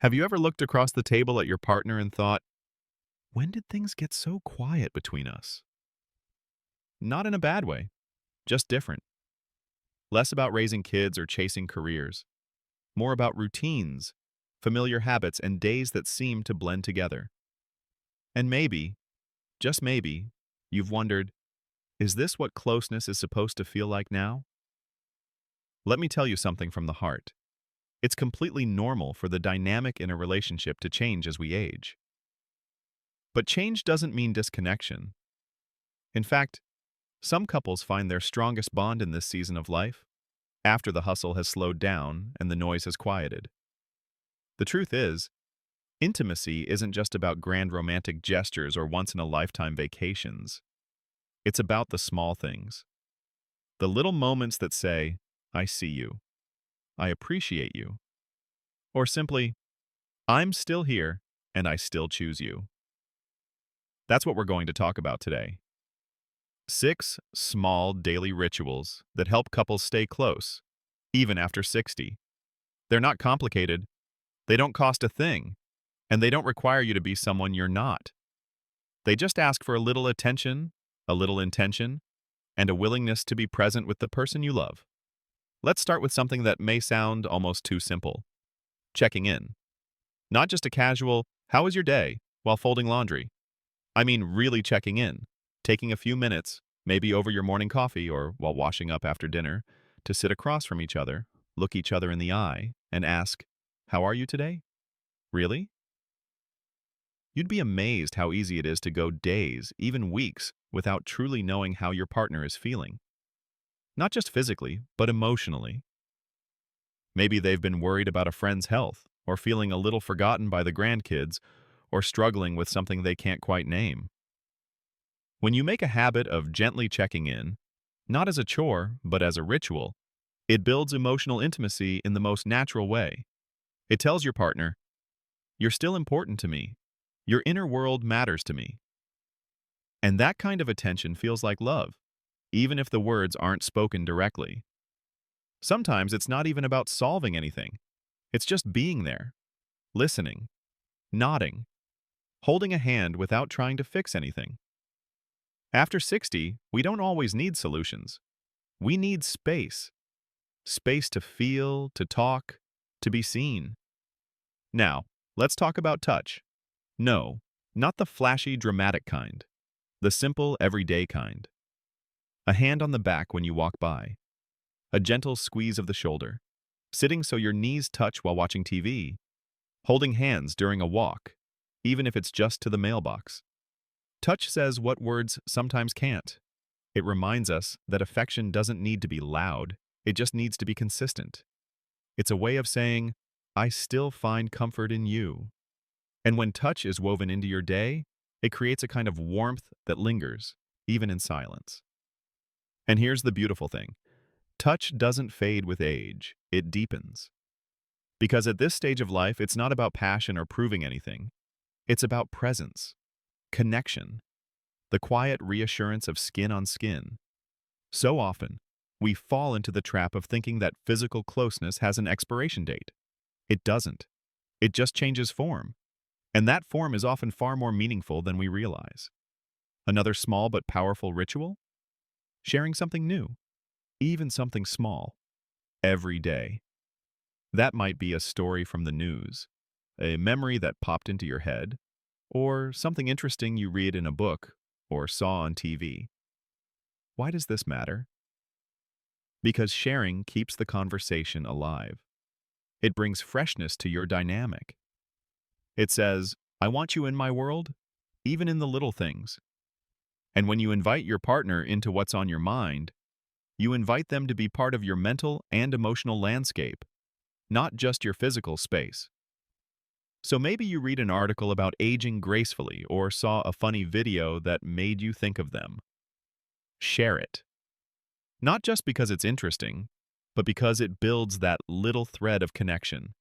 Have you ever looked across the table at your partner and thought, when did things get so quiet between us? Not in a bad way, just different. Less about raising kids or chasing careers, more about routines, familiar habits, and days that seem to blend together. And maybe, just maybe, you've wondered, is this what closeness is supposed to feel like now? Let me tell you something from the heart. It's completely normal for the dynamic in a relationship to change as we age. But change doesn't mean disconnection. In fact, some couples find their strongest bond in this season of life after the hustle has slowed down and the noise has quieted. The truth is, intimacy isn't just about grand romantic gestures or once-in-a-lifetime vacations. It's about the small things. The little moments that say, I see you, I appreciate you, or simply, I'm still here and I still choose you. That's what we're going to talk about today. 6 small daily rituals that help couples stay close, even after 60. They're not complicated, they don't cost a thing, and they don't require you to be someone you're not. They just ask for a little attention, a little intention, and a willingness to be present with the person you love. Let's start with something that may sound almost too simple. Checking in. Not just a casual, how was your day, while folding laundry. I mean really checking in, taking a few minutes, maybe over your morning coffee or while washing up after dinner, to sit across from each other, look each other in the eye, and ask, how are you today? Really? You'd be amazed how easy it is to go days, even weeks, without truly knowing how your partner is feeling. Not just physically, but emotionally. Maybe they've been worried about a friend's health, or feeling a little forgotten by the grandkids, or struggling with something they can't quite name. When you make a habit of gently checking in, not as a chore, but as a ritual, it builds emotional intimacy in the most natural way. It tells your partner, you're still important to me. Your inner world matters to me. And that kind of attention feels like love, even if the words aren't spoken directly. Sometimes it's not even about solving anything. It's just being there, listening, nodding, holding a hand without trying to fix anything. After 60, we don't always need solutions. We need space. Space to feel, to talk, to be seen. Now, let's talk about touch. No, not the flashy, dramatic kind. The simple, everyday kind. A hand on the back when you walk by. A gentle squeeze of the shoulder. Sitting so your knees touch while watching TV. Holding hands during a walk, even if it's just to the mailbox. Touch says what words sometimes can't. It reminds us that affection doesn't need to be loud, it just needs to be consistent. It's a way of saying, I still find comfort in you. And when touch is woven into your day, it creates a kind of warmth that lingers, even in silence. And here's the beautiful thing. Touch doesn't fade with age, it deepens. Because at this stage of life, it's not about passion or proving anything. It's about presence, connection, the quiet reassurance of skin on skin. So often, we fall into the trap of thinking that physical closeness has an expiration date. It doesn't. It just changes form. And that form is often far more meaningful than we realize. Another small but powerful ritual? Sharing something new, even something small, every day. That might be a story from the news, a memory that popped into your head, or something interesting you read in a book or saw on TV. Why does this matter? Because sharing keeps the conversation alive. It brings freshness to your dynamic. It says, I want you in my world, even in the little things. And when you invite your partner into what's on your mind, you invite them to be part of your mental and emotional landscape, not just your physical space. So maybe you read an article about aging gracefully or saw a funny video that made you think of them. Share it. Not just because it's interesting, but because it builds that little thread of connection.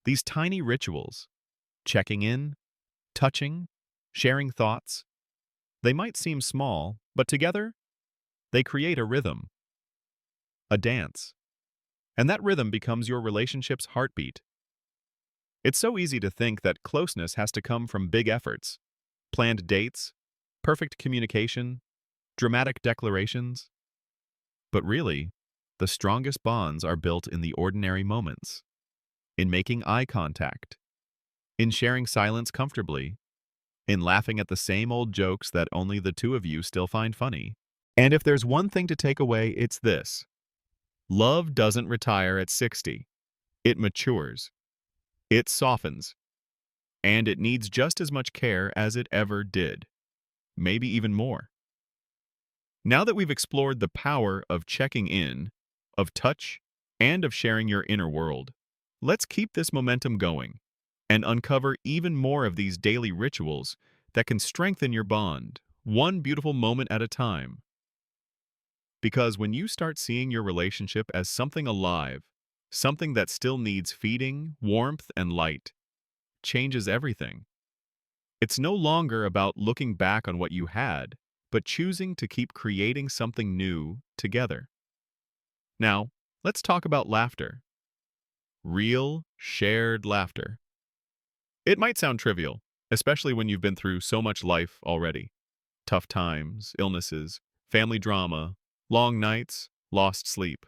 These tiny rituals, checking in, touching, sharing thoughts, they might seem small, but together, they create a rhythm, a dance. And that rhythm becomes your relationship's heartbeat. It's so easy to think that closeness has to come from big efforts, planned dates, perfect communication, dramatic declarations. But really, the strongest bonds are built in the ordinary moments, in making eye contact, in sharing silence comfortably, in laughing at the same old jokes that only the two of you still find funny. And if there's one thing to take away, it's this. Love doesn't retire at 60. It matures. It softens. And it needs just as much care as it ever did. Maybe even more. Now that we've explored the power of checking in, of touch, and of sharing your inner world, let's keep this momentum going and uncover even more of these daily rituals that can strengthen your bond, one beautiful moment at a time. Because when you start seeing your relationship as something alive, something that still needs feeding, warmth, and light, changes everything. It's no longer about looking back on what you had, but choosing to keep creating something new together. Now, let's talk about laughter. Real, shared laughter. It might sound trivial, especially when you've been through so much life already. Tough times, illnesses, family drama, long nights, lost sleep.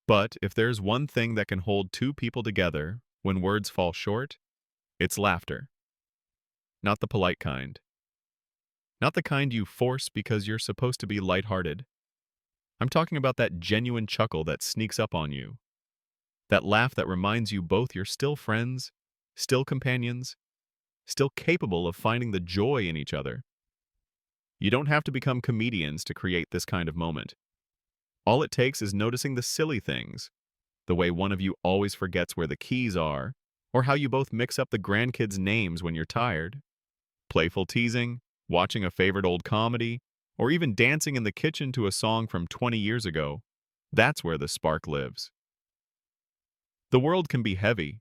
But if there's one thing that can hold two people together when words fall short, it's laughter. Not the polite kind. Not the kind you force because you're supposed to be lighthearted. I'm talking about that genuine chuckle that sneaks up on you. That laugh that reminds you both you're still friends, still companions, still capable of finding the joy in each other. You don't have to become comedians to create this kind of moment. All it takes is noticing the silly things, the way one of you always forgets where the keys are, or how you both mix up the grandkids' names when you're tired. Playful teasing, watching a favorite old comedy, or even dancing in the kitchen to a song from 20 years ago. That's where the spark lives. The world can be heavy.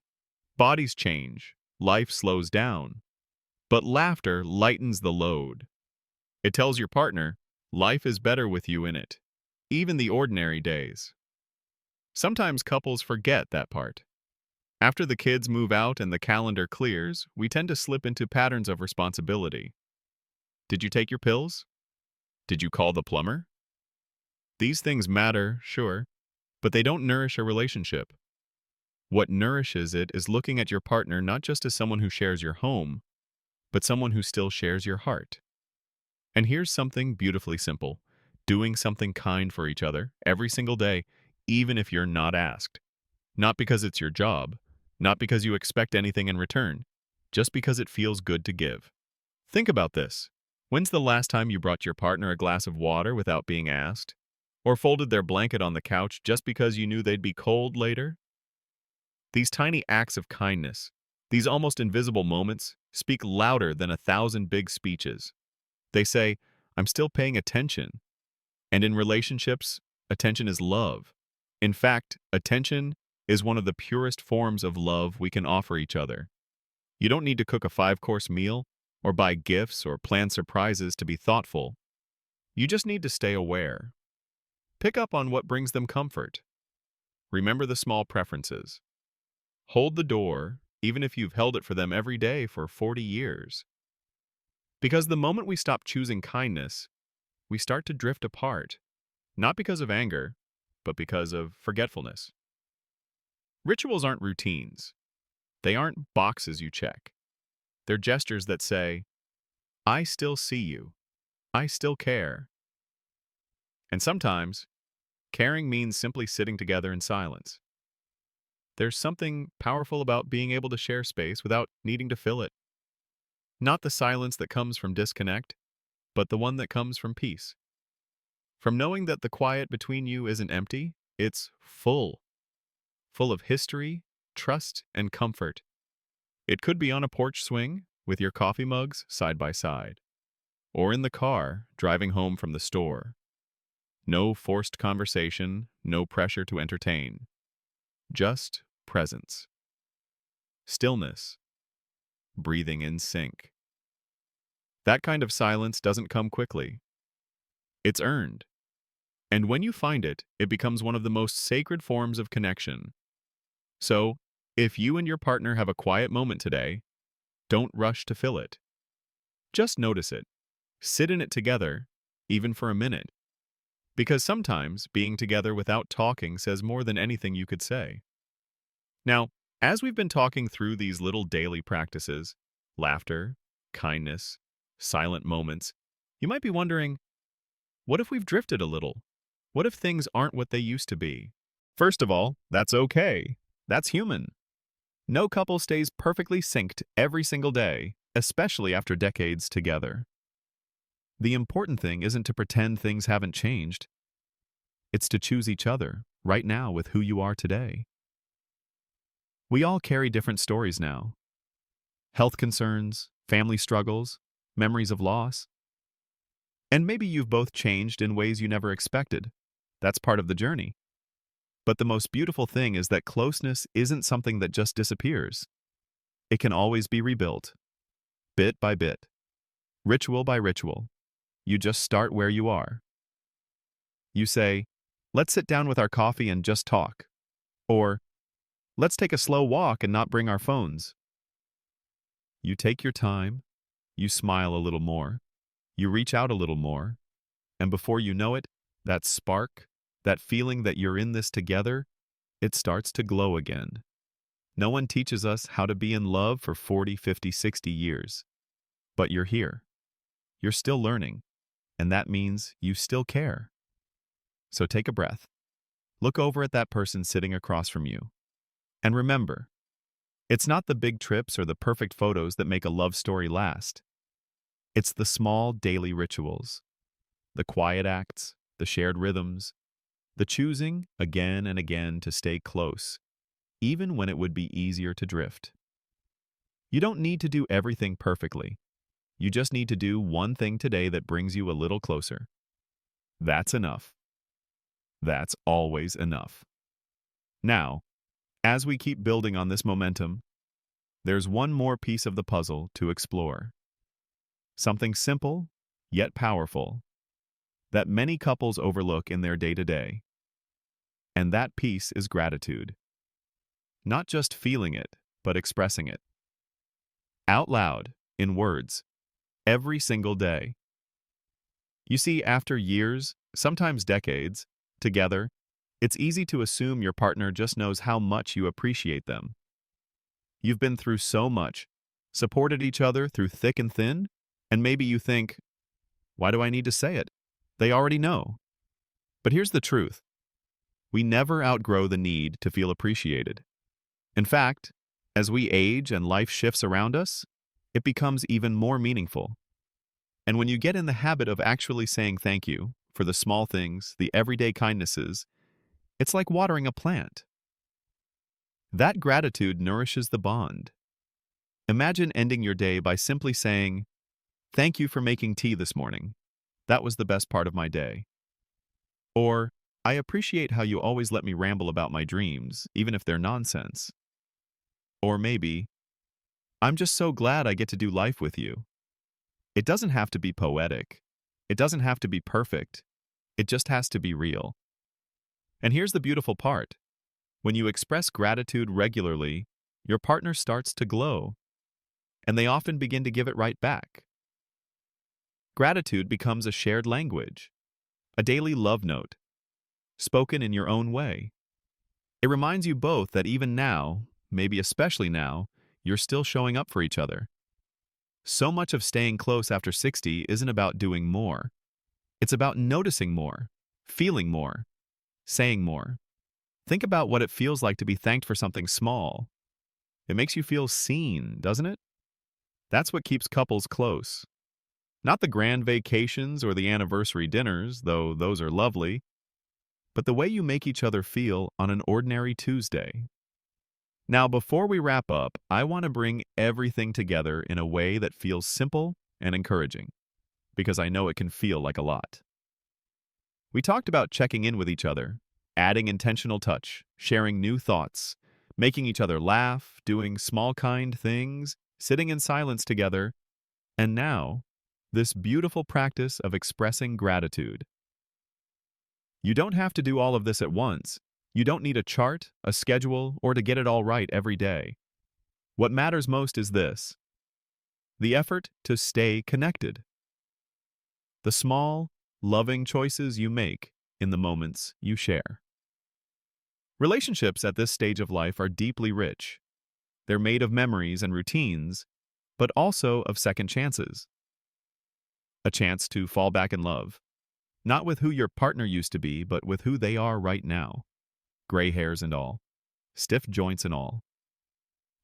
Bodies change. Life slows down. But laughter lightens the load. It tells your partner, life is better with you in it, even the ordinary days. Sometimes couples forget that part. After the kids move out and the calendar clears, we tend to slip into patterns of responsibility. Did you take your pills? Did you call the plumber? These things matter, sure, but they don't nourish a relationship. What nourishes it is looking at your partner not just as someone who shares your home, but someone who still shares your heart. And here's something beautifully simple. Doing something kind for each other every single day, even if you're not asked. Not because it's your job, not because you expect anything in return, just because it feels good to give. Think about this. When's the last time you brought your partner a glass of water without being asked? Or folded their blanket on the couch just because you knew they'd be cold later? These tiny acts of kindness, these almost invisible moments, speak louder than 1,000 big speeches. They say, I'm still paying attention. And in relationships, attention is love. In fact, attention is one of the purest forms of love we can offer each other. You don't need to cook a 5-course meal or buy gifts or plan surprises to be thoughtful. You just need to stay aware. Pick up on what brings them comfort. Remember the small preferences. Hold the door, even if you've held it for them every day for 40 years. Because the moment we stop choosing kindness, we start to drift apart, not because of anger, but because of forgetfulness. Rituals aren't routines. They aren't boxes you check. They're gestures that say, I still see you. I still care. And sometimes, caring means simply sitting together in silence. There's something powerful about being able to share space without needing to fill it. Not the silence that comes from disconnect, but the one that comes from peace. From knowing that the quiet between you isn't empty, it's full. Full of history, trust, and comfort. It could be on a porch swing, with your coffee mugs side by side. Or in the car, driving home from the store. No forced conversation, no pressure to entertain. Just presence. Stillness. Breathing in sync. That kind of silence doesn't come quickly. It's earned. And when you find it, it becomes one of the most sacred forms of connection. So, If you and your partner have a quiet moment today, don't rush to fill it. Just notice it. Sit in it together, even for a minute. Because sometimes being together without talking says more than anything you could say. Now, as we've been talking through these little daily practices, laughter, kindness, silent moments, you might be wondering, what if we've drifted a little? What if things aren't what they used to be? First of all, that's okay. That's human. No couple stays perfectly synced every single day, especially after decades together. The important thing isn't to pretend things haven't changed. It's to choose each other right now with who you are today. We all carry different stories now. Health concerns, family struggles, memories of loss. And maybe you've both changed in ways you never expected. That's part of the journey. But the most beautiful thing is that closeness isn't something that just disappears. It can always be rebuilt, bit by bit, ritual by ritual. You just start where you are. You say, let's sit down with our coffee and just talk. Or, let's take a slow walk and not bring our phones. You take your time, you smile a little more, you reach out a little more, and before you know it, that spark, that feeling that you're in this together, it starts to glow again. No one teaches us how to be in love for 40, 50, 60 years. But you're here. You're still learning. And that means you still care. So take a breath. Look over at that person sitting across from you. And remember, it's not the big trips or the perfect photos that make a love story last. It's the small daily rituals, the quiet acts, the shared rhythms, the choosing again and again to stay close, even when it would be easier to drift. You don't need to do everything perfectly. You just need to do one thing today that brings you a little closer. That's enough. That's always enough. Now, as we keep building on this momentum, there's one more piece of the puzzle to explore. Something simple, yet powerful, that many couples overlook in their day-to-day. And that piece is gratitude. Not just feeling it, but expressing it. Out loud, in words, every single day. You see, after years, sometimes decades, together, it's easy to assume your partner just knows how much you appreciate them. You've been through so much, supported each other through thick and thin, and maybe you think, why do I need to say it? They already know. But here's the truth. We never outgrow the need to feel appreciated. In fact, as we age and life shifts around us, it becomes even more meaningful. And when you get in the habit of actually saying thank you for the small things, the everyday kindnesses, it's like watering a plant. That gratitude nourishes the bond. Imagine ending your day by simply saying, "Thank you for making tea this morning. That was the best part of my day." Or, "I appreciate how you always let me ramble about my dreams, even if they're nonsense." Or maybe, "I'm just so glad I get to do life with you." It doesn't have to be poetic. It doesn't have to be perfect. It just has to be real. And here's the beautiful part. When you express gratitude regularly, your partner starts to glow, and they often begin to give it right back. Gratitude becomes a shared language, a daily love note, spoken in your own way. It reminds you both that even now, maybe especially now, you're still showing up for each other. So much of staying close after 60 isn't about doing more. It's about noticing more, feeling more, saying more. Think about what it feels like to be thanked for something small. It makes you feel seen, doesn't it? That's what keeps couples close. Not the grand vacations or the anniversary dinners, though those are lovely, but the way you make each other feel on an ordinary Tuesday. Now, before we wrap up, I want to bring everything together in a way that feels simple and encouraging, because I know it can feel like a lot. We talked about checking in with each other, adding intentional touch, sharing new thoughts, making each other laugh, doing small kind things, sitting in silence together, and now, this beautiful practice of expressing gratitude. You don't have to do all of this at once. You don't need a chart, a schedule, or to get it all right every day. What matters most is this: the effort to stay connected. The small, loving choices you make in the moments you share. Relationships at this stage of life are deeply rich. They're made of memories and routines, but also of second chances. A chance to fall back in love, not with who your partner used to be, but with who they are right now. Gray hairs and all, stiff joints and all,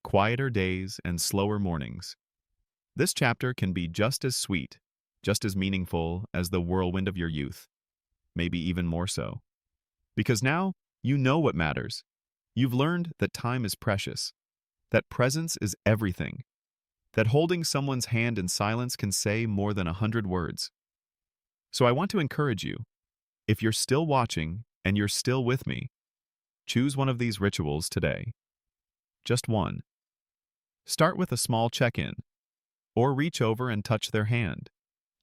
quieter days and slower mornings. This chapter can be just as sweet, just as meaningful as the whirlwind of your youth, maybe even more so. Because now you know what matters. You've learned that time is precious, that presence is everything, that holding someone's hand in silence can say more than 100 words. So I want to encourage you, if you're still watching and you're still with me, choose one of these rituals today. Just one. Start with a small check-in, or reach over and touch their hand.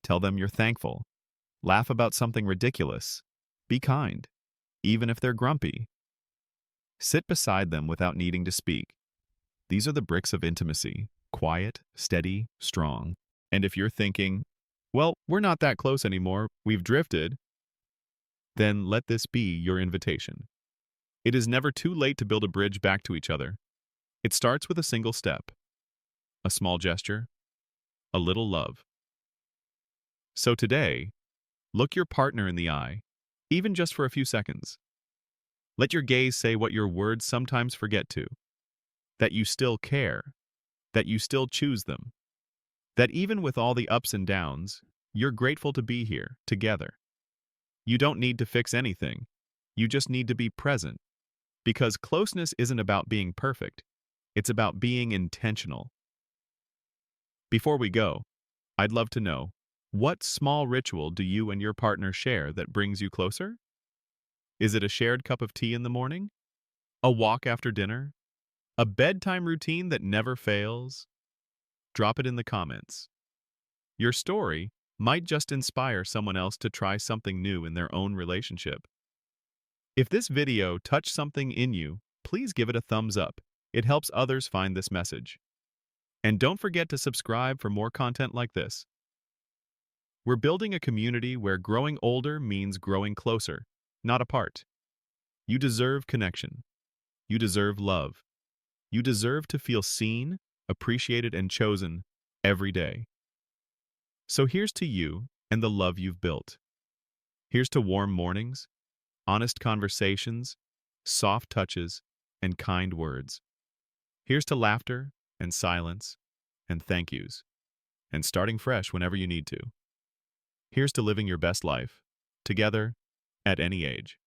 Tell them you're thankful. Laugh about something ridiculous. Be kind, even if they're grumpy. Sit beside them without needing to speak. These are the bricks of intimacy: quiet, steady, strong. And if you're thinking, well, we're not that close anymore, we've drifted, then let this be your invitation. It is never too late to build a bridge back to each other. It starts with a single step, a small gesture, a little love. So today, look your partner in the eye, even just for a few seconds. Let your gaze say what your words sometimes forget to: that you still care, that you still choose them, that even with all the ups and downs, you're grateful to be here, together. You don't need to fix anything. You just need to be present. Because closeness isn't about being perfect. It's about being intentional. Before we go, I'd love to know, what small ritual do you and your partner share that brings you closer? Is it a shared cup of tea in the morning? A walk after dinner? A bedtime routine that never fails? Drop it in the comments. Your story might just inspire someone else to try something new in their own relationship. If this video touched something in you, please give it a thumbs up. It helps others find this message. And don't forget to subscribe for more content like this. We're building a community where growing older means growing closer, not apart. You deserve connection. You deserve love. You deserve to feel seen, appreciated, and chosen every day. So here's to you and the love you've built. Here's to warm mornings, honest conversations, soft touches, and kind words. Here's to laughter and silence and thank yous, and starting fresh whenever you need to. Here's to living your best life, together, at any age.